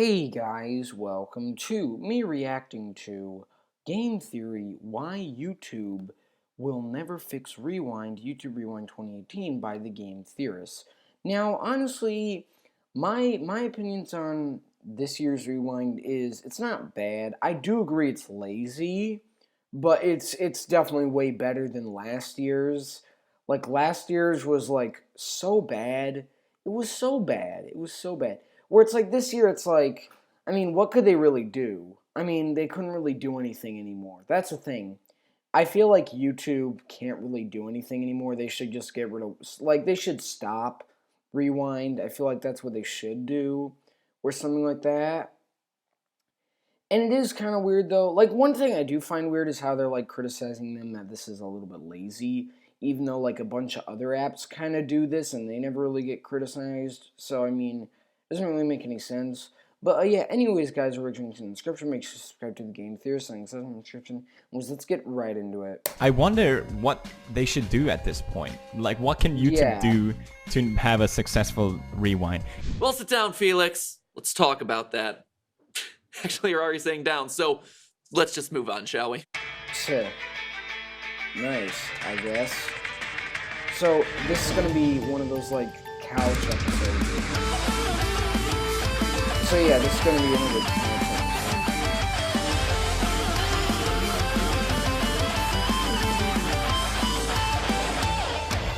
Hey guys, welcome to me reacting to Game Theory, Why YouTube Will Never Fix Rewind, YouTube Rewind 2018 by the Game Theorists. Now, honestly, my opinions on this year's Rewind is, it's not bad. I do agree it's lazy, but it's definitely way better than last year's. Like, last year's was, like, so bad. It was so bad. It was so bad. Where it's like, this year, it's like, I mean, what could they really do? I mean, they couldn't really do anything anymore. That's the thing. I feel like YouTube can't really do anything anymore. They should just get rid of, like, they should stop Rewind. I feel like that's what they should do, or something like that. And it is kind of weird, though. Like, one thing I do find weird is how they're, like, criticizing them that this is a little bit lazy, even though, like, a bunch of other apps kind of do this, and they never really get criticized. So, I mean, it doesn't really make any sense. But, yeah, anyways, guys, we're links in the description. Make sure to subscribe to the Game Theorist. Links in the description. Let's get right into it. I wonder what they should do at this point. Like, what can YouTube do to have a successful rewind? Well, sit down, Felix. Let's talk about that. Actually, you're already sitting down, so let's just move on, shall we? Sick. Nice, I guess. So, this is gonna be one of those, like, couch episodes. So, yeah, this is gonna be another couch episode.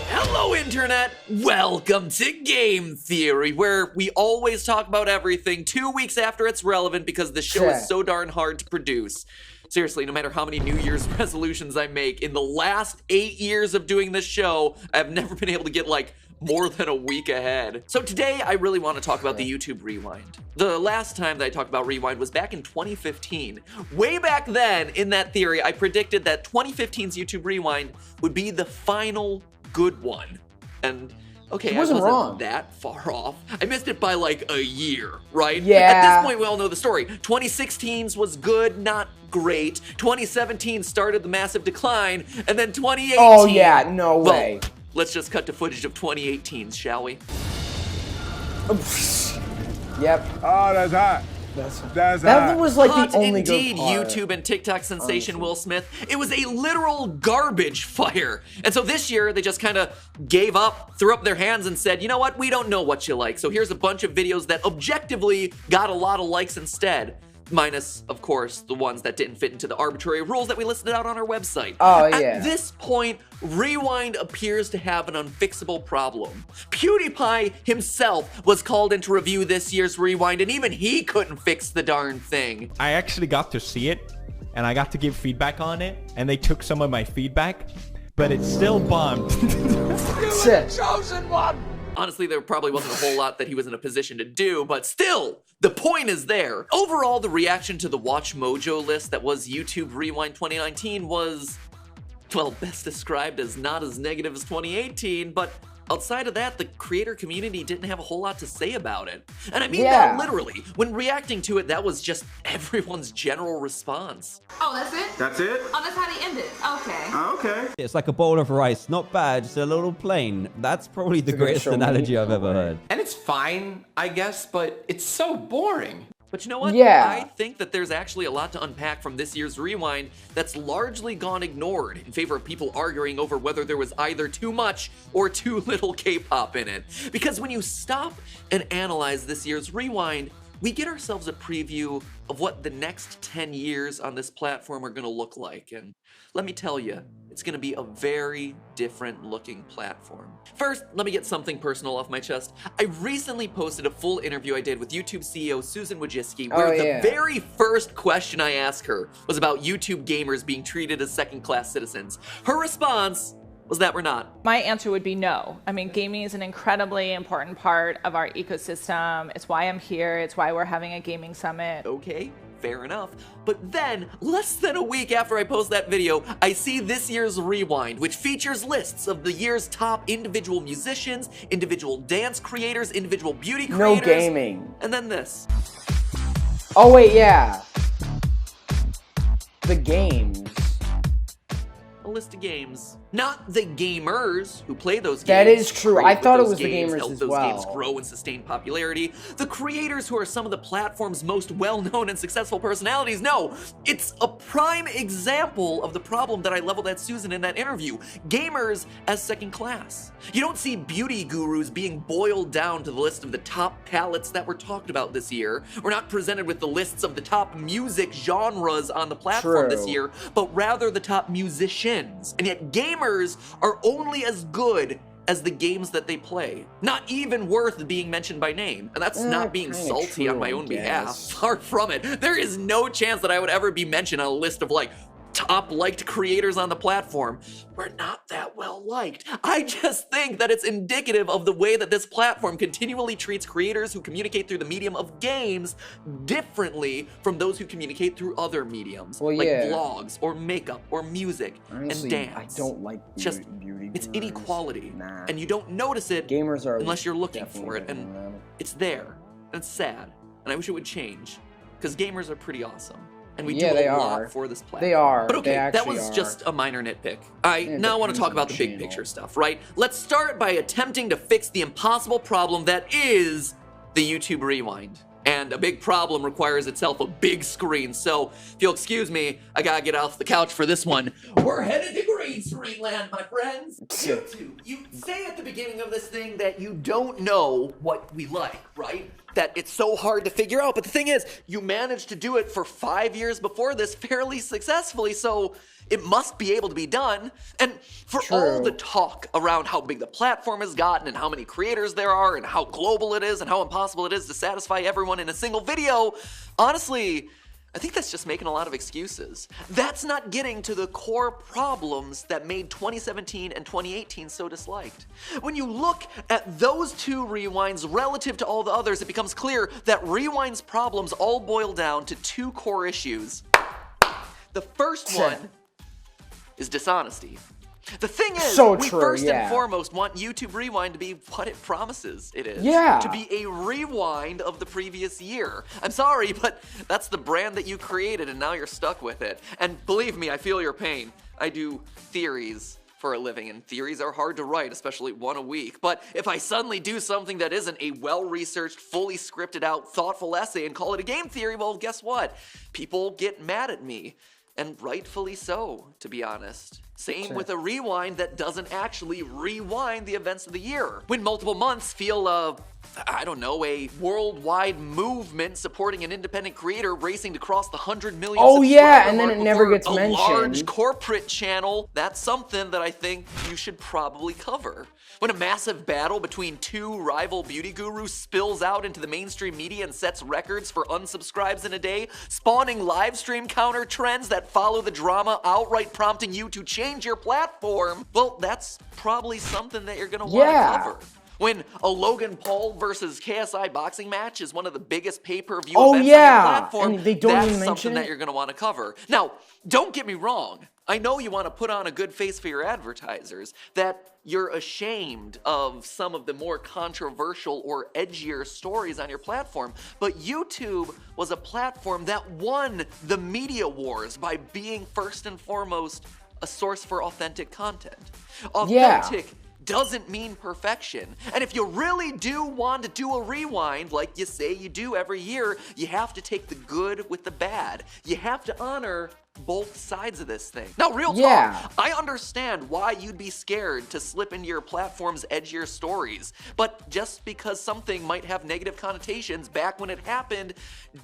Hello, Internet! Welcome to Game Theory, where we always talk about everything 2 weeks after it's relevant because the show is so darn hard to produce. Seriously, no matter how many New Year's resolutions I make, in the last 8 years of doing this show, I've never been able to get, like, more than a week ahead. So today, I really want to talk about the YouTube Rewind. The last time that I talked about Rewind was back in 2015. Way back then, in that theory, I predicted that 2015's YouTube Rewind would be the final good one. And okay, I wasn't wrong. That far off. I missed it by like a year, right? Yeah. At this point, we all know the story. 2016's was good, not great. 2017 started the massive decline, and then 2018... Oh, yeah, no way. Well, let's just cut to footage of 2018's, shall we? Yep. Oh, that's hot. That was like Hot the only indeed, good part. YouTube and TikTok sensation Will Smith. It was a literal garbage fire. And so this year, they just kind of gave up, threw up their hands and said, you know what, we don't know what you like. So here's a bunch of videos that objectively got a lot of likes instead. Minus, of course, the ones that didn't fit into the arbitrary rules that we listed out on our website. Oh, yeah. At this point, Rewind appears to have an unfixable problem. PewDiePie himself was called in to review this year's Rewind, and even he couldn't fix the darn thing. I actually got to see it, and I got to give feedback on it, and they took some of my feedback, but it still bombed. Sick. Chosen one. Honestly, there probably wasn't a whole lot that he was in a position to do, but still, the point is there. Overall, the reaction to the Watch Mojo list that was YouTube Rewind 2019 was, well, best described as not as negative as 2018, but outside of that, the creator community didn't have a whole lot to say about it. And I mean that literally. When reacting to it, that was just everyone's general response. Oh, that's it? That's it? Oh, that's how they ended. Okay. Okay. It's like a bowl of rice, not bad, just a little plain. That's probably the greatest analogy I've ever heard. And it's fine, I guess, but it's so boring. But you know what? Yeah. I think that there's actually a lot to unpack from this year's Rewind that's largely gone ignored in favor of people arguing over whether there was either too much or too little K-pop in it. Because when you stop and analyze this year's Rewind, we get ourselves a preview of what the next 10 years on this platform are going to look like. And let me tell you, it's going to be a very different looking platform. First, let me get something personal off my chest. I recently posted a full interview I did with YouTube CEO Susan Wojcicki, where the very first question I asked her was about YouTube gamers being treated as second-class citizens. Her response was that we're not. My answer would be no. I mean, gaming is an incredibly important part of our ecosystem. It's why I'm here. It's why we're having a gaming summit. Okay, fair enough. But then, less than a week after I post that video, I see this year's Rewind, which features lists of the year's top individual musicians, individual dance creators, individual beauty creators. No gaming. And then this. Oh, wait, yeah. The games. A list of games. Not the gamers who play those games. That is true. create I thought it those was the games, gamers help as those games well. grow and sustain popularity. The creators who are some of the platform's most well-known and successful personalities. No, it's a prime example of the problem that I leveled at Susan in that interview. Gamers as second class. You don't see beauty gurus being boiled down to the list of the top palettes that were talked about this year. We're not presented with the lists of the top music genres on the platform this year, but rather the top musicians. And yet gamers are only as good as the games that they play. Not even worth being mentioned by name. And that's not being salty on my own behalf. Far from it. There is no chance that I would ever be mentioned on a list of like top liked creators on the platform. We're not that well liked. I just think that it's indicative of the way that this platform continually treats creators who communicate through the medium of games differently from those who communicate through other mediums, like blogs or makeup or music Honestly, and dance. I don't like beauty It's gurus. inequality, Nah. and you don't notice it Gamers are unless you're looking definitely for it, better and than them. it's there, and it's sad, and I wish it would change, because gamers are pretty awesome. And we Yeah, do they a lot are. for this platform. They are. But okay, They that actually was are. just a minor nitpick. I It now want to depends talk on about the the big channel. picture stuff, right? Let's start by attempting to fix the impossible problem that is the YouTube Rewind. And a big problem requires itself a big screen. So if you'll excuse me, I gotta get off the couch for this one. We're headed to green screen land, my friends. YouTube, you say at the beginning of this thing that you don't know what we like, right? That it's so hard to figure out. But the thing is, you managed to do it for 5 years before this fairly successfully, so it must be able to be done. And for all the talk around how big the platform has gotten and how many creators there are and how global it is and how impossible it is to satisfy everyone in a single video, honestly, I think that's just making a lot of excuses. That's not getting to the core problems that made 2017 and 2018 so disliked. When you look at those two rewinds relative to all the others, it becomes clear that Rewind's problems all boil down to two core issues. The first one is dishonesty. The thing is, we first and foremost want YouTube Rewind to be what it promises it is. To be a rewind of the previous year. I'm sorry, but that's the brand that you created and now you're stuck with it. And believe me, I feel your pain. I do theories for a living, and theories are hard to write, especially one a week. But if I suddenly do something that isn't a well-researched, fully scripted out, thoughtful essay and call it a game theory, well, guess what? People get mad at me. And rightfully so, to be honest. Same with a rewind that doesn't actually rewind the events of the year. When multiple months feel, I don't know, a worldwide movement supporting an independent creator racing to cross the 100 million subscriber and then mark it never before gets a mentioned. large corporate channel, that's something that I think you should probably cover. When a massive battle between two rival beauty gurus spills out into the mainstream media and sets records for unsubscribes in a day, spawning live stream counter trends that follow the drama, outright prompting you to change your platform, well, that's probably something that you're gonna want to cover. When a Logan Paul versus KSI boxing match is one of the biggest pay-per-view events on your platform, and they don't that's even mention something that you're gonna want to cover. Now, don't get me wrong. I know you want to put on a good face for your advertisers, that you're ashamed of some of the more controversial or edgier stories on your platform, but YouTube was a platform that won the media wars by being first and foremost a source for authentic content. Authentic doesn't mean perfection. And if you really do want to do a rewind, like you say you do every year, you have to take the good with the bad. You have to honor both sides of this thing. Now, real talk, I understand why you'd be scared to slip into your platform's edgier stories, but just because something might have negative connotations back when it happened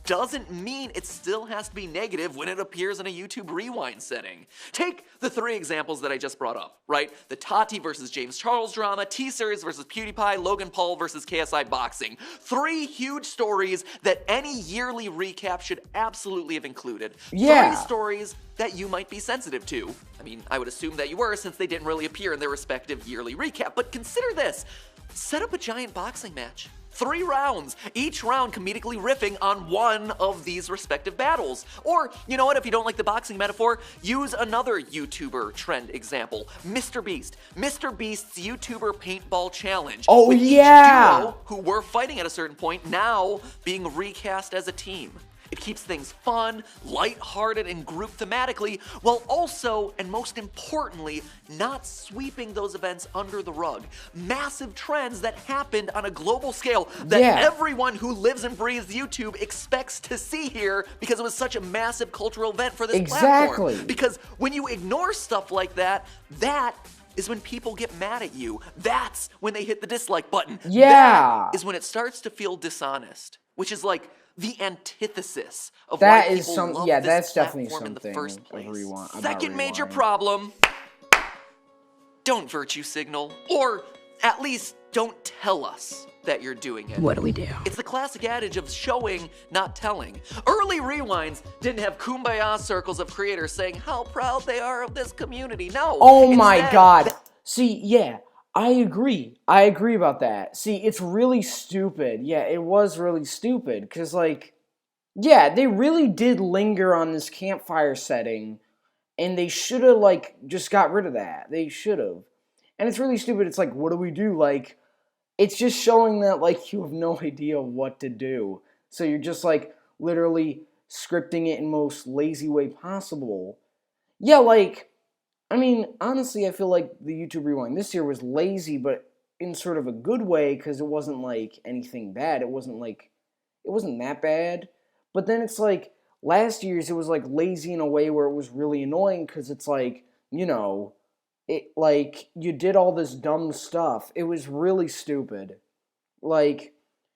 doesn't mean it still has to be negative when it appears in a YouTube Rewind setting. Take the three examples that I just brought up, right? The Tati versus James Charles drama, T-Series versus PewDiePie, Logan Paul versus KSI boxing. Three huge stories that any yearly recap should absolutely have included. Three stories that you might be sensitive to. I mean, I would assume that you were, since they didn't really appear in their respective yearly recap, but consider this. Set up a giant boxing match. 3 rounds, each round comedically riffing on one of these respective battles. Or, you know what, if you don't like the boxing metaphor, use another YouTuber trend example, Mr. Beast. Mr. Beast's YouTuber paintball challenge. With each duo who were fighting at a certain point now being recast as a team. It keeps things fun, lighthearted, and grouped thematically, while also, and most importantly, not sweeping those events under the rug. Massive trends that happened on a global scale that everyone who lives and breathes YouTube expects to see here because it was such a massive cultural event for this platform. Because when you ignore stuff like that, that is when people get mad at you. That's when they hit the dislike button. That is when it starts to feel dishonest, which is like the antithesis of why people love this platform in the first place. Second major problem, don't virtue signal, or at least don't tell us that you're doing it. What do we do? It's the classic adage of showing, not telling. Early rewinds didn't have kumbaya circles of creators saying how proud they are of this community. No. Oh my god. See, yeah, I agree. I agree about that. See, it's really stupid. Yeah, it was really stupid. Because, like, yeah, they really did linger on this campfire setting. And they should have, like, just got rid of that. They should have. And it's really stupid. It's like, what do we do? Like, it's just showing that, like, you have no idea what to do. So you're just, like, literally scripting it in most lazy way possible. Yeah, like, I mean, honestly, I feel like the YouTube Rewind this year was lazy, but in sort of a good way, because it wasn't, like, anything bad. It wasn't that bad. But then it's, like, last year's, it was, like, lazy in a way where it was really annoying, because it's, like, you know, it, like, you did all this dumb stuff. It was really stupid. Like,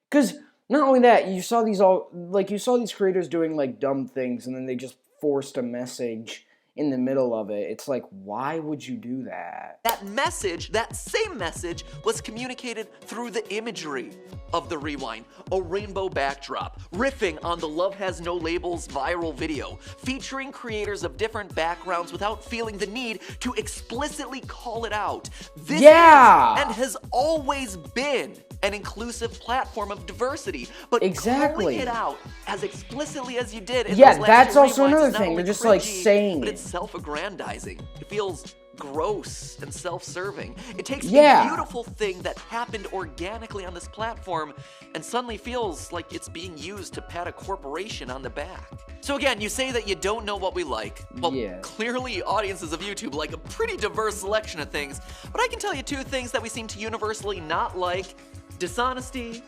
because not only that, you saw these creators doing, like, dumb things, and then they just forced a message in the middle of it. It's like, why would you do that? That message, that same message, was communicated through the imagery of the Rewind. A rainbow backdrop, riffing on the Love Has No Labels viral video, featuring creators of different backgrounds without feeling the need to explicitly call it out. This is, and has always been, an inclusive platform of diversity, but calling it out as explicitly as you did in those last that's year also rewinds another is not thing. only They're just cringy, like saying but it. it's self-aggrandizing. It feels gross and self-serving. It takes a beautiful thing that happened organically on this platform and suddenly feels like it's being used to pat a corporation on the back. So again, you say that you don't know what we like. Well, clearly audiences of YouTube like a pretty diverse selection of things, but I can tell you two things that we seem to universally not like: dishonesty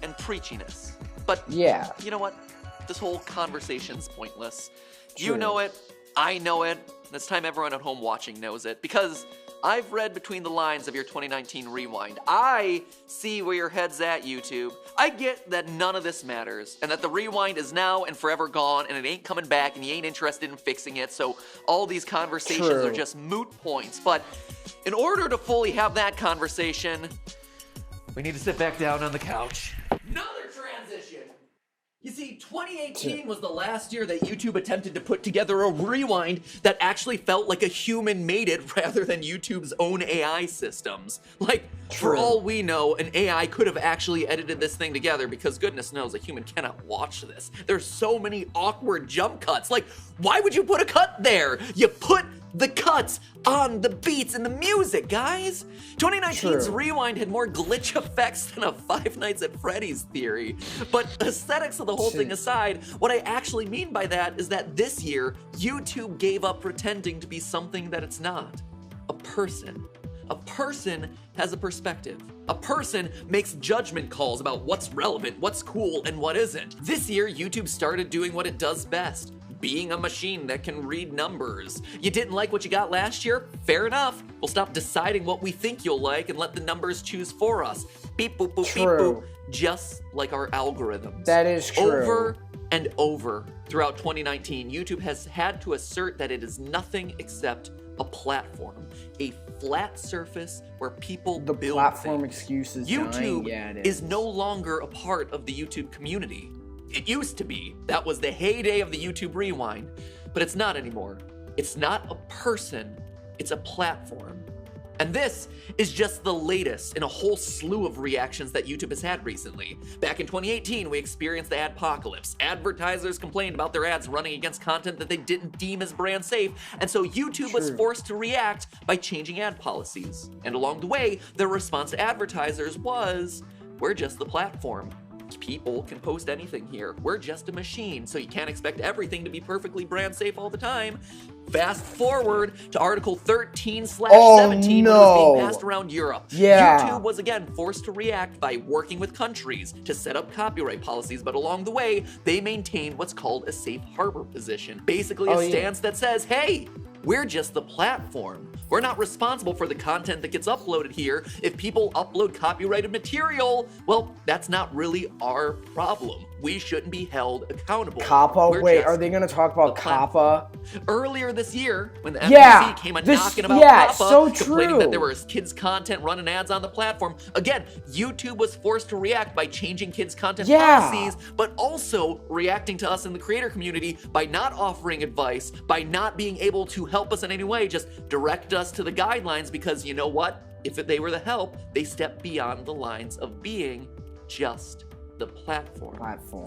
and preachiness. But you know what? This whole conversation's pointless. You know it, I know it, and it's time everyone at home watching knows it, because I've read between the lines of your 2019 Rewind. I see where your head's at, YouTube. I get that none of this matters, and that the Rewind is now and forever gone, and it ain't coming back, and you ain't interested in fixing it, so all these conversations are just moot points. But in order to fully have that conversation, we need to sit back down on the couch. Another transition! You see, 2018 was the last year that YouTube attempted to put together a rewind that actually felt like a human made it rather than YouTube's own AI systems. Like, for all we know, an AI could have actually edited this thing together, because goodness knows a human cannot watch this. There's so many awkward jump cuts. Like, why would you put a cut there? You put the cuts on the beats and the music, guys. 2019's Rewind had more glitch effects than a Five Nights at Freddy's theory. But aesthetics of the whole thing aside, what I actually mean by that is that this year, YouTube gave up pretending to be something that it's not. A person. A person has a perspective. A person makes judgment calls about what's relevant, what's cool, and what isn't. This year, YouTube started doing what it does best: being a machine that can read numbers. You didn't like what you got last year? Fair enough. We'll stop deciding what we think you'll like and let the numbers choose for us. Beep boop boop beep boop. Just like our algorithms. That is true. Over and over throughout 2019, YouTube has had to assert that it is nothing except a platform. A flat surface where people build things. The platform excuses YouTube dying. is no longer a part of the YouTube community. It used to be. That was the heyday of the YouTube Rewind. But it's not anymore. It's not a person. It's a platform. And this is just the latest in a whole slew of reactions that YouTube has had recently. Back in 2018, we experienced the adpocalypse. Advertisers complained about their ads running against content that they didn't deem as brand safe, and so YouTube was forced to react by changing ad policies. And along the way, their response to advertisers was, we're just the platform. People can post anything here. We're just a machine, so you can't expect everything to be perfectly brand safe all the time. Fast forward to Article 13/17 when it was being passed around Europe. Yeah. YouTube was again forced to react by working with countries to set up copyright policies, but along the way, they maintained what's called a safe harbor position. Basically a stance that says, hey, we're just the platform. We're not responsible for the content that gets uploaded here. If people upload copyrighted material, well, that's not really our problem. We shouldn't be held accountable. COPPA? Wait, are they going to talk about COPPA? Earlier this year, when the FTC came knocking about COPPA, so complaining that there was kids' content running ads on the platform, again, YouTube was forced to react by changing kids' content policies, but also reacting to us in the creator community by not offering advice, by not being able to help us in any way, just direct us to the guidelines, because you know what? If they were the help, they stepped beyond the lines of being just the platform.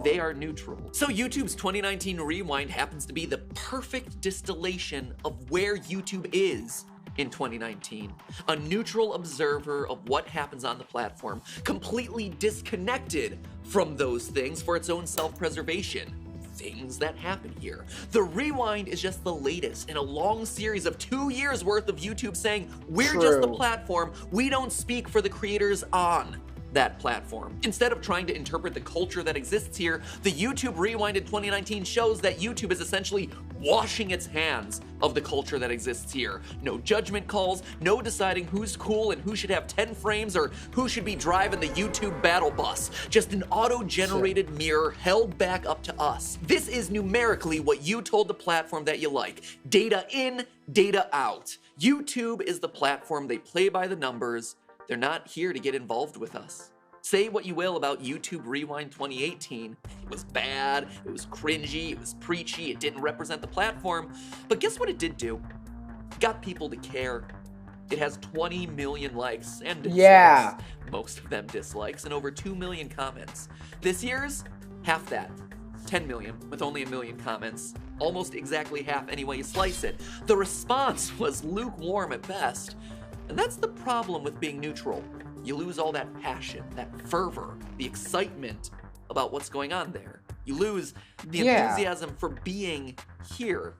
They are neutral. So YouTube's 2019 Rewind happens to be the perfect distillation of where YouTube is in 2019. A neutral observer of what happens on the platform, completely disconnected from those things for its own self-preservation. Things that happen here. The Rewind is just the latest in a long series of 2 years worth of YouTube saying, we're just the platform, we don't speak for the creators on that platform. Instead of trying to interpret the culture that exists here, the YouTube Rewind in 2019 shows that YouTube is essentially washing its hands of the culture that exists here. No judgment calls, no deciding who's cool and who should have 10 frames or who should be driving the YouTube battle bus. Just an auto-generated mirror held back up to us. This is numerically what you told the platform that you like. Data in, data out. YouTube is the platform, they play by the numbers. They're not here to get involved with us. Say what you will about YouTube Rewind 2018. It was bad, it was cringy, it was preachy, it didn't represent the platform. But guess what it did do? It got people to care. It has 20 million likes and dislikes. Most of them dislikes, and over 2 million comments. This year's, half that. 10 million, with only 1 million comments. Almost exactly half any way you slice it. The response was lukewarm at best. And that's the problem with being neutral. You lose all that passion, that fervor, the excitement about what's going on there. You lose the enthusiasm for being here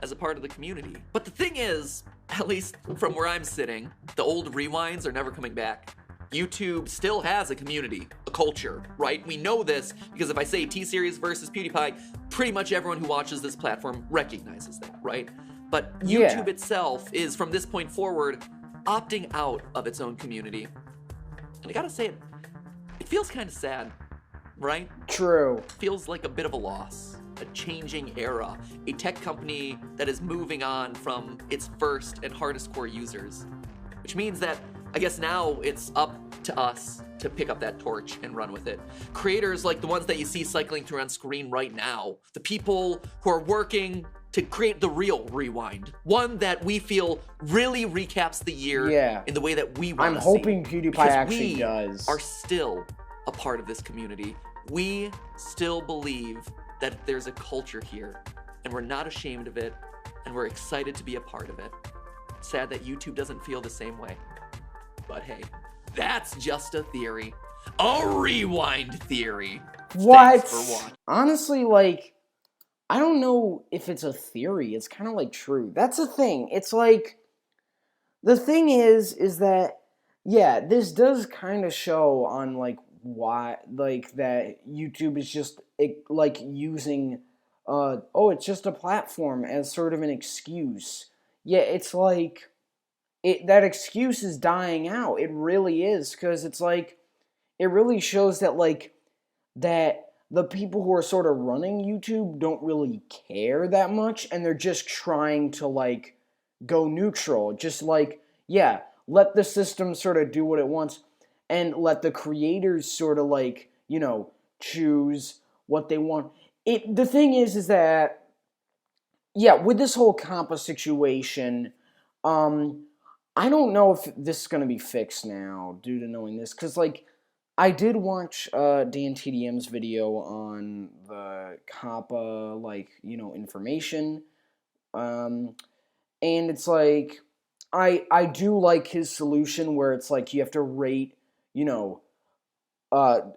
as a part of the community. But the thing is, at least from where I'm sitting, the old rewinds are never coming back. YouTube still has a community, a culture, right? We know this because if I say T-Series versus PewDiePie, pretty much everyone who watches this platform recognizes that, right? But YouTube itself is, from this point forward, opting out of its own community. And I gotta say, it feels kind of sad, right? True. It feels like a bit of a loss, a changing era, a tech company that is moving on from its first and hardest core users. Which means that, I guess now it's up to us to pick up that torch and run with it. Creators like the ones that you see cycling through on screen right now, the people who are working to create the real Rewind. One that we feel really recaps the year in the way that we want to see. I'm hoping PewDiePie actually does. We are still a part of this community. We still believe that there's a culture here, and we're not ashamed of it, and we're excited to be a part of it. Sad that YouTube doesn't feel the same way. But hey, that's just a theory. A Rewind theory. What? Thanks for watching. Honestly, like, I don't know if it's a theory. It's kind of like true. That's the thing. It's like, the thing is that, this does kind of show on, like, why, like, that YouTube is just, like, using, it's just a platform as sort of an excuse. Yeah, it's like, that excuse is dying out. It really is, because it's like, it really shows that, like, that the people who are sort of running YouTube don't really care that much, and they're just trying to, like, go neutral. Just, like, let the system sort of do what it wants, and let the creators sort of, like, you know, choose what they want. The thing is that, with this whole COPPA situation, I don't know if this is going to be fixed now, due to knowing this, because, like, I did watch Dan TDM's video on the COPPA, like, you know, information, and it's like, I do like his solution where it's like you have to rate, you know,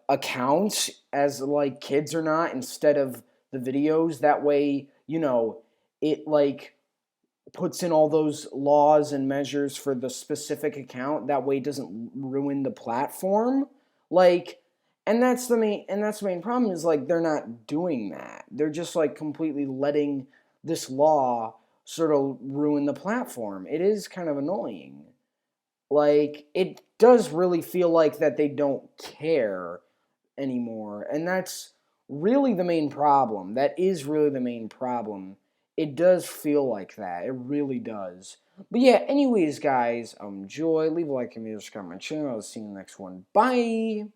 accounts as like kids or not instead of the videos. That way, you know, it like puts in all those laws and measures for the specific account. That way it doesn't ruin the platform. Like, and that's the main problem is like they're not doing that. They're just like completely letting this law sort of ruin the platform. It is kind of annoying. Like, it does really feel like that they don't care anymore. And that's really the main problem. That is really the main problem. It does feel like that. It really does. But yeah, anyways, guys, enjoy. Leave a like and subscribe to my channel. I'll see you in the next one. Bye!